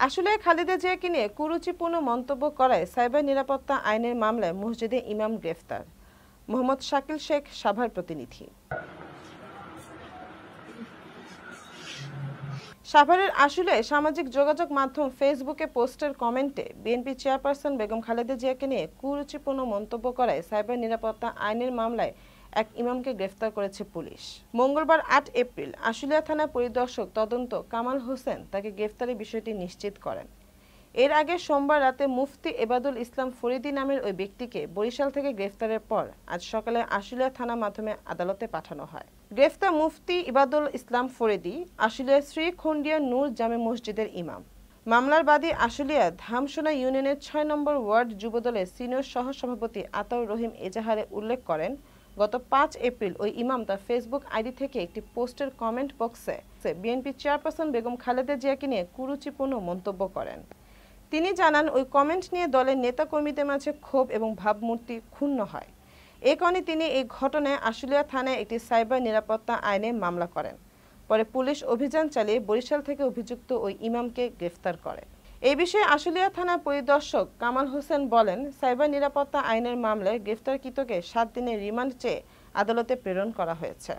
আসলে খালেদা জিয়াকে নিয়ে কুরুচিপূর্ণ মন্তব্য করায় সাইবার নিরাপত্তা আইনের মামলায় মসজিদে ইমাম গ্রেফতার। মোহাম্মদ শাকিল শেখ, সাভার প্রতিনিধি। সাভারের আশুলিয়ায় সামাজিক যোগাযোগ মাধ্যম ফেসবুকে পোস্টের কমেন্টে বিএনপি চেয়ারপারসন বেগম খালেদা জিয়াকে নিয়ে কুরুচিপূর্ণ মন্তব্য করায় সাইবার নিরাপত্তা আইনের মামলায় এক ইমামকে গ্রেফতার করেছে পুলিশ। মঙ্গলবার ৮ এপ্রিল আশুলিয়া থানা পরিদর্শক তদন্ত কামাল হোসেন তাকে গ্রেফতারের বিষয়টি নিশ্চিত করেন। এর আগে সোমবার রাতে মুফতি এবাদুল ইসলাম ফরিদী নামের ওই ব্যক্তিকে বরিশাল থেকে গ্রেফতারের পর আজ সকালে আশুলিয়া থানা মাধ্যমে আদালতে পাঠানো হয়। গ্রেফতার মুফতি ইবাদুল ইসলাম ফরিদী আশুলিয়া শ্রীখন্ডিয়া নূর জামে মসজিদের ইমাম। মামলার বাদী আশুলিয়া ধামসোনা ইউনিয়নের ৬ নম্বর ওয়ার্ড যুবদলের সিনিয়র সহসভাপতি আতাউর রহিম এজাহারে উল্লেখ করেন, গত ৫ এপ্রিল ওই ইমাম তার ফেসবুক আইডি থেকে একটি পোস্টের কমেন্ট বক্সে বিএনপি চেয়ারপারসন বেগম খালেদা জিয়াকে নিয়ে কুরুচিপূর্ণ মন্তব্য করেন। তিনি জানান, ওই কমেন্ট নিয়ে দলের নেতাকর্মীদের মাঝে ক্ষোভ এবং ভাবমূর্তি ক্ষুণ্ণ হয়। এ কারণে তিনি এই ঘটনায় আশুলিয়া থানায় একটি সাইবার নিরাপত্তা আইনে মামলা করেন। পরে পুলিশ অভিযান চালিয়ে বরিশাল থেকে অভিযুক্ত ওই ইমামকে গ্রেফতার করে। এই বিষয়ে আশুলিয়া থানার পরিদর্শক কামাল হোসেন বলেন, সাইবার নিরাপত্তা আইনের মামলায় গ্রেফতারকৃতকে ৭ দিনের রিমান্ড চেয়ে আদালতে প্রেরণ করা হয়েছে।